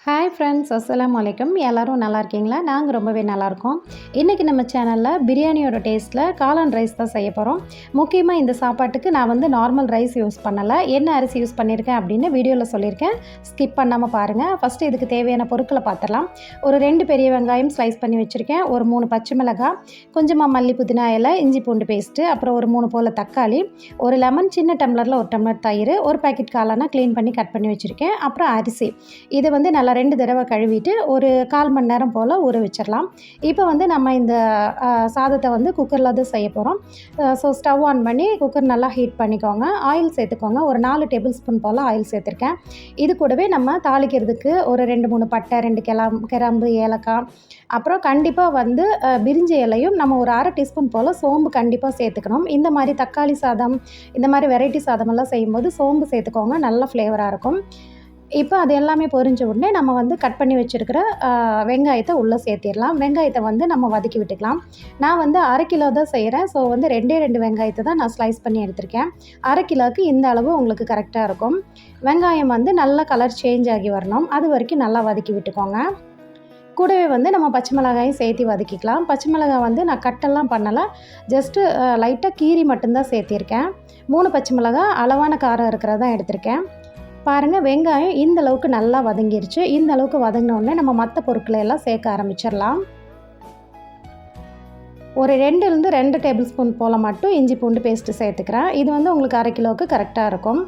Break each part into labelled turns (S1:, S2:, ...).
S1: Hi friends, அஸ்ஸலாமு அலைக்கும். எல்லோரும் நல்லா இருக்கீங்களா? நாங்கள் ரொம்பவே நல்லாயிருக்கோம். இன்றைக்கி நம்ம சேனலில் பிரியாணியோட டேஸ்ட்டில் காளான் ரைஸ் தான் செய்ய போகிறோம். முக்கியமாக இந்த சாப்பாட்டுக்கு நான் வந்து நார்மல் ரைஸ் யூஸ் பண்ணலை. என்ன அரிசி யூஸ் பண்ணியிருக்கேன் அப்படின்னு வீடியோவில் சொல்லியிருக்கேன். ஸ்கிப் பண்ணாமல் பாருங்கள். ஃபஸ்ட்டு இதுக்கு தேவையான பொருட்களை பார்த்துடலாம். ஒரு 2 பெரிய வெங்காயம் ஸ்லைஸ் பண்ணி வச்சுருக்கேன். ஒரு 3 பச்சை மிளகாய், கொஞ்சமாக மல்லி புதினா இலை, இஞ்சி பூண்டு பேஸ்ட்டு, அப்புறம் ஒரு 3 போல் தக்காளி, ஒரு லெமன், சின்ன டம்ளரில் ஒரு டம்ளர் தயிர், ஒரு பாக்கெட் காளானா க்ளீன் பண்ணி கட் பண்ணி வச்சுருக்கேன். அப்புறம் அரிசி இதை வந்து நல்லா 2 தடவை கழுவிட்டு ஒரு 1/4 மணி நேரம் போல் ஊற வச்சிடலாம். இப்போ வந்து நம்ம இந்த சாதத்தை வந்து குக்கரில் தான் செய்ய போகிறோம். ஸோ ஸ்டவ் ஆன் பண்ணி குக்கர் நல்லா ஹீட் பண்ணிக்கோங்க. ஆயில் சேர்த்துக்கோங்க. ஒரு 4 டேபிள் ஸ்பூன் போல் ஆயில் சேர்த்துருக்கேன். இது கூடவே நம்ம தாளிக்கிறதுக்கு ஒரு 2 3 பட்டை, 2 கிராம்பு, ஏலக்காய், அப்புறம் கண்டிப்பாக வந்து பிரிஞ்சி இலையும் நம்ம ஒரு 1/2 டீஸ்பூன் போல் சோம்பு கண்டிப்பாக சேர்த்துக்கணும். இந்த மாதிரி தக்காளி சாதம், இந்த மாதிரி வெரைட்டி சாதமெல்லாம் செய்யும்போது சோம்பு சேர்த்துக்கோங்க, நல்ல ஃப்ளேவராக இருக்கும். இப்போ அது எல்லாமே பொரிஞ்ச உடனே நம்ம வந்து கட் பண்ணி வச்சுருக்கிற வெங்காயத்தை உள்ளே சேர்த்திடலாம். வெங்காயத்தை வந்து நம்ம வதக்கி விட்டுக்கலாம். நான் வந்து 1/2 கிலோ தான் செய்கிறேன். ஸோ வந்து 2 வெங்காயத்தை தான் நான் ஸ்லைஸ் பண்ணி எடுத்திருக்கேன். 1/2 கிலோவுக்கு இந்த அளவு உங்களுக்கு கரெக்டாக இருக்கும். வெங்காயம் வந்து நல்லா கலர் சேஞ்ச் ஆகி வரணும். அது வரைக்கும் நல்லா வதக்கி விட்டுக்கோங்க. கூடவே வந்து நம்ம பச்சை மிளகாயும் சேர்த்து வதக்கிக்கலாம். பச்சை மிளகாய் வந்து நான் கட்டெல்லாம் பண்ணலை. ஜஸ்ட்டு லைட்டாக கீரி மட்டும்தான் சேர்த்திருக்கேன். 3 பச்சை மிளகாய் அளவான காரம் இருக்கிறதான் எடுத்திருக்கேன். பாருங்கள், வெங்காயம் இந்த அளவுக்கு நல்லா வதங்கிருச்சு. இந்த அளவுக்கு வதங்கினோடனே நம்ம மற்ற பொருட்களை எல்லாம் சேர்க்க ஆரம்பிச்சிடலாம். ஒரு 2 டேபிள் ஸ்பூன் போல் மட்டும் இஞ்சி பூண்டு பேஸ்ட்டு சேர்த்துக்கிறேன். இது வந்து உங்களுக்கு 1/2 கிலோவுக்கு கரெக்டாக இருக்கும்.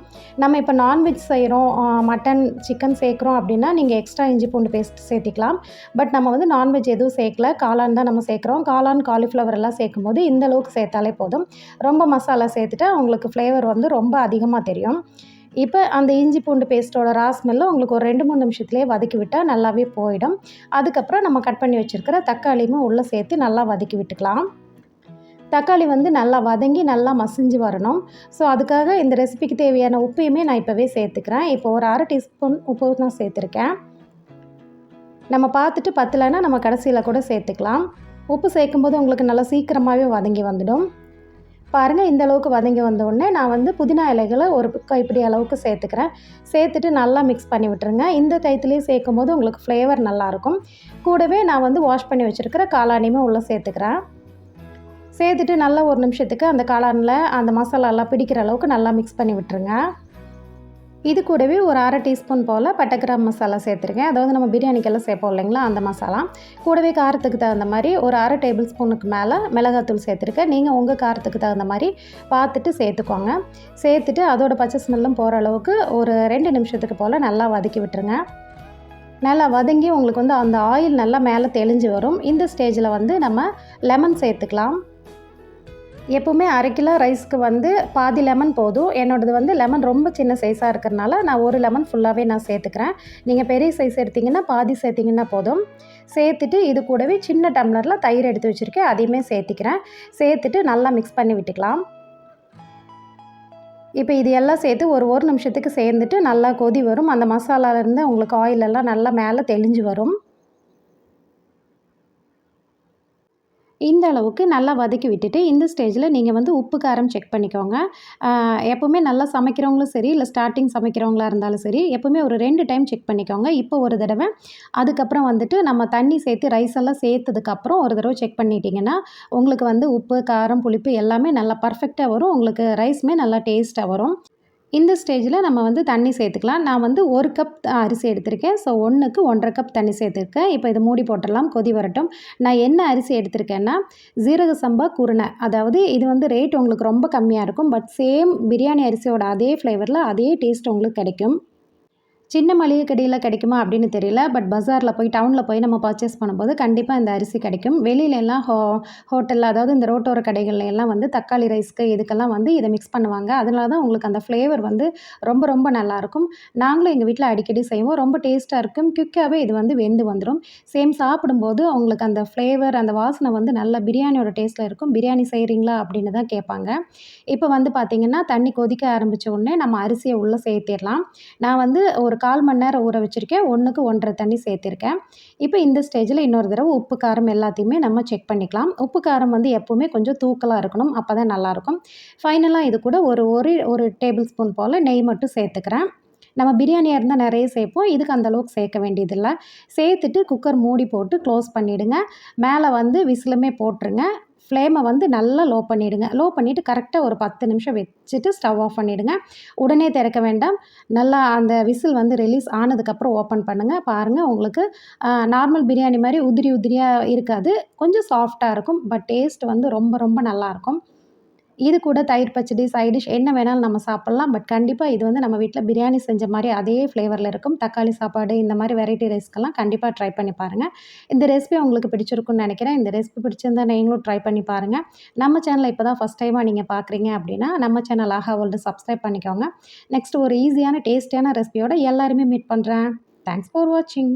S1: நம்ம இப்போ நான்வெஜ் செய்கிறோம், மட்டன், சிக்கன் சேர்க்குறோம் அப்படின்னா நீங்கள் எக்ஸ்ட்ரா இஞ்சி பூண்டு பேஸ்ட் சேர்த்திக்கலாம். பட் நம்ம வந்து நான்வெஜ் எதுவும் சேர்க்கல, காளான் தான் நம்ம சேர்க்குறோம். காளான், காலிஃப்ளவர் எல்லாம் சேர்க்கும்போது இந்த அளவுக்கு சேர்த்தாலே போதும். ரொம்ப மசாலா சேர்த்துட்டா உங்களுக்கு ஃப்ளேவர் வந்து ரொம்ப அதிகமாக தெரியும். இப்போ அந்த இஞ்சி பூண்டு பேஸ்ட்டோட ஸ்மெல்ல உங்களுக்கு ஒரு 2 3 நிமிஷத்துலேயே வதக்கி விட்டால் நல்லாவே போயிடும். அதுக்கப்புறம் நம்ம கட் பண்ணி வச்சுருக்கிற தக்காளியும் உள்ளே சேர்த்து நல்லா வதக்கி விட்டுக்கலாம். தக்காளி வந்து நல்லா வதங்கி நல்லா மசிஞ்சு வரணும். ஸோ அதுக்காக இந்த ரெசிபிக்கு தேவையான உப்பையுமே நான் இப்போவே சேர்த்துக்கிறேன். இப்போ ஒரு 1/2 டீஸ்பூன் உப்பு தான் சேர்த்துருக்கேன். நம்ம பார்த்துட்டு பத்தலைன்னா நம்ம கடைசியில் கூட சேர்த்துக்கலாம். உப்பு சேர்க்கும்போது உங்களுக்கு நல்லா சீக்கிரமாகவே வதங்கி வந்துடும். பாருங்கள், இந்த அளவுக்கு வதங்கி வந்தோடனே நான் வந்து புதினா இலைகளை ஒரு கைப்பிடி அளவுக்கு சேர்த்துக்கிறேன். சேர்த்துட்டு நல்லா மிக்ஸ் பண்ணி விட்டுருங்க. இந்த டயத்துலேயே சேர்க்கும் போது உங்களுக்கு ஃப்ளேவர் நல்லாயிருக்கும். கூடவே நான் வந்து வாஷ் பண்ணி வச்சுருக்கிற காளானையுமே உள்ளே சேர்த்துக்கிறேன். சேர்த்துட்டு நல்லா ஒரு நிமிஷத்துக்கு அந்த காளானில் அந்த மசாலாலாம் பிடிக்கிற அளவுக்கு நல்லா மிக்ஸ் பண்ணி விட்டுருங்க. இது கூடவே ஒரு 1/2 டீஸ்பூன் போல் பட்டை கிராம்பு மசாலா சேர்த்துருக்கேன். அதாவது நம்ம பிரியாணிக்கெல்லாம் சேர்ப்போம் இல்லைங்களா, அந்த மசாலா. கூடவே காரத்துக்கு தகுந்த மாதிரி ஒரு 1/2 டேபிள் ஸ்பூனுக்கு மேலே மிளகாத்தூள் சேர்த்துருக்கேன். நீங்கள் உங்கள் காரத்துக்கு தகுந்த மாதிரி பார்த்துட்டு சேர்த்துக்கோங்க. சேர்த்துட்டு அதோட பச்சை ஸ்மெல்லும் போகிற அளவுக்கு ஒரு 2 நிமிஷத்துக்கு போல் நல்லா வதக்கி விட்டுருங்க. நல்லா வதங்கி உங்களுக்கு வந்து அந்த ஆயில் நல்லா மேலே தெளிஞ்சு வரும். இந்த ஸ்டேஜில் வந்து நம்ம லெமன் சேர்த்துக்கலாம். எப்போவுமே 1/2 கிலோ ரைஸ்க்கு வந்து பாதி லெமன் போதும். என்னோடது வந்து லெமன் ரொம்ப சின்ன சைஸாக இருக்கிறனால நான் ஒரு லெமன் ஃபுல்லாகவே நான் சேர்த்துக்கிறேன். நீங்கள் பெரிய சைஸ் எடுத்திங்கன்னா பாதி சேர்த்திங்கன்னா போதும். சேர்த்துட்டு இது கூடவே சின்ன டம்ளரில் தயிர் எடுத்து வச்சுருக்கேன், அதையுமே சேர்த்திக்கிறேன். சேர்த்துட்டு நல்லா மிக்ஸ் பண்ணி விட்டுக்கலாம். இப்போ இது எல்லாம் சேர்த்து ஒரு நிமிஷத்துக்கு சேர்ந்துட்டு நல்லா கொதி வரும். அந்த மசாலாலேருந்து உங்களுக்கு ஆயிலெல்லாம் நல்லா மேலே தெளிஞ்சு வரும். இந்த அளவுக்கு நல்லா வதக்கி விட்டுட்டு இந்த ஸ்டேஜில் நீங்கள் வந்து உப்பு காரம் செக் பண்ணிக்கோங்க. எப்போவுமே நல்லா சமைக்கிறவங்களும் சரி, இல்லை ஸ்டார்டிங் சமைக்கிறவங்களா இருந்தாலும் சரி, எப்போவுமே ஒரு 2 டைம் செக் பண்ணிக்கோங்க. இப்போ ஒரு தடவை, அதுக்கப்புறம் வந்துட்டு நம்ம தண்ணி சேர்த்து ரைஸ் எல்லாம் சேர்த்ததுக்கப்புறம் ஒரு தடவை செக் பண்ணிட்டீங்கன்னா உங்களுக்கு வந்து உப்பு, காரம், புளிப்பு எல்லாமே நல்லா பர்ஃபெக்டாக வரும். உங்களுக்கு ரைஸுமே நல்லா டேஸ்ட்டாக வரும். இந்த ஸ்டேஜில் நம்ம வந்து தண்ணி சேர்த்துக்கலாம். நான் வந்து 1 கப் அரிசி எடுத்திருக்கேன். ஸோ 1க்கு 1/2 கப் தண்ணி சேர்த்துருக்கேன். இப்போ இதை மூடி போட்டுடலாம், கொதி வரட்டும். நான் என்ன அரிசி எடுத்திருக்கேன்னா ஜீரக சம்பா குருணை. அதாவது இது வந்து ரேட் உங்களுக்கு ரொம்ப கம்மியாக இருக்கும். பட் சேம் பிரியாணி அரிசியோட அதே ஃப்ளேவரில் அதே டேஸ்ட் உங்களுக்கு கிடைக்கும். சின்ன மளிகை கடையில் கிடைக்குமா அப்படின்னு தெரியல. பட் பஜாரில் போய், டவுனில் போய் நம்ம பர்ச்சேஸ் பண்ணும்போது கண்டிப்பாக இந்த அரிசி கிடைக்கும். வெளியிலலாம் ஹோட்டலில், அதாவது இந்த ரோட்டோர கடைகள்ல எல்லாம் வந்து தக்காளி ரைஸ்க்கு இதுக்கெல்லாம் வந்து இதை மிக்ஸ் பண்ணுவாங்க. அதனால தான் உங்களுக்கு அந்த ஃப்ளேவர் வந்து ரொம்ப ரொம்ப நல்லாயிருக்கும். நாங்களும் எங்கள் வீட்டில் அடிக்கடி செய்வோம். ரொம்ப டேஸ்ட்டாக இருக்கும். குயிக்காகவே இது வந்து வெந்து வந்துடும். சேம் சாப்பிடும்போது அவங்களுக்கு அந்த ஃப்ளேவர், அந்த வாசனை வந்து நல்லா பிரியாணியோட டேஸ்ட்டில் இருக்கும். பிரியாணி செய்கிறீங்களா அப்படின்னு தான் கேட்பாங்க. இப்போ வந்து பார்த்திங்கன்னா தண்ணி கொதிக்க ஆரம்பித்த உடனே நம்ம அரிசியை உள்ளே சேர்த்திடலாம். நான் வந்து ஒரு 1/4 மணி நேரம் ஊற வச்சுருக்கேன். 1க்கு 1/2 தண்ணி சேர்த்துருக்கேன். இப்போ இந்த ஸ்டேஜில் இன்னொரு தடவை உப்பு, காரம் எல்லாத்தையுமே நம்ம செக் பண்ணிக்கலாம். உப்பு, காரம் வந்து எப்போவுமே கொஞ்சம் தூக்கலாக இருக்கணும். அப்போ தான் நல்லாயிருக்கும். ஃபைனலாக இது கூட ஒரு டேபிள் ஸ்பூன் போல் நெய் மட்டும் சேர்த்துக்கிறேன். நம்ம பிரியாணியாக இருந்தால் நிறைய சேர்ப்போம். இதுக்கு அந்த அளவுக்கு சேர்க்க வேண்டியதில்ல. சேர்த்துட்டு குக்கர் மூடி போட்டு க்ளோஸ் பண்ணிவிடுங்க. மேலே வந்து விசிலுமே போட்டுருங்க. ஃப்ளேமை வந்து நல்லா லோ பண்ணிவிடுங்க. லோ பண்ணிவிட்டு கரெக்டாக ஒரு 10 நிமிஷம் வச்சுட்டு ஸ்டவ் ஆஃப் பண்ணிவிடுங்க. உடனே திறக்க வேண்டாம். நல்லா அந்த விசில் வந்து ரிலீஸ் ஆனதுக்கப்புறம் ஓப்பன் பண்ணுங்கள். பாருங்கள் உங்களுக்கு நார்மல் பிரியாணி மாதிரி உதிரி உதிரியாக இருக்காது. கொஞ்சம் சாஃப்டாக இருக்கும். பட் டேஸ்ட் வந்து ரொம்ப ரொம்ப நல்லாயிருக்கும். இது கூட தயிர் பச்சடி, சைட் டிஷ் என்ன வேணாலும் நம்ம சாப்பிட்லாம். பட் கண்டிப்பா இது வந்து நம்ம வீட்ல பிரியாணி செஞ்ச மாரி அதே ஃப்ளேவர்ல இருக்கும். தக்காளி சாப்பாடு இந்த மாரி வெரைட்டி ரைஸ்க்கெல்லாம் கண்டிப்பா ட்ரை பண்ணி பாருங்க. இந்த ரெசிபி உங்களுக்கு பிடிச்சிருக்கும்னு நெனைக்கிறேன். இந்த ரெசிபி பிடிச்சிருந்தா நீங்களும் ட்ரை பண்ணி பாருங்க. நம்ம சேனல இப்ப தான் ஃபர்ஸ்ட் டைமா நீங்க பார்க்குறீங்க அப்படின்னா, நம்ம சேனல் ஆஹா வேர்ல்டு சப்ஸ்கிரைப் பண்ணிக்கோங்க. நெக்ஸ்ட் ஒரு ஈஸியான டேஸ்டியான ரெசிபியோட எல்லாரையுமே மீட் பண்றேன். தேங்க்ஸ் ஃபார் வாட்சிங்.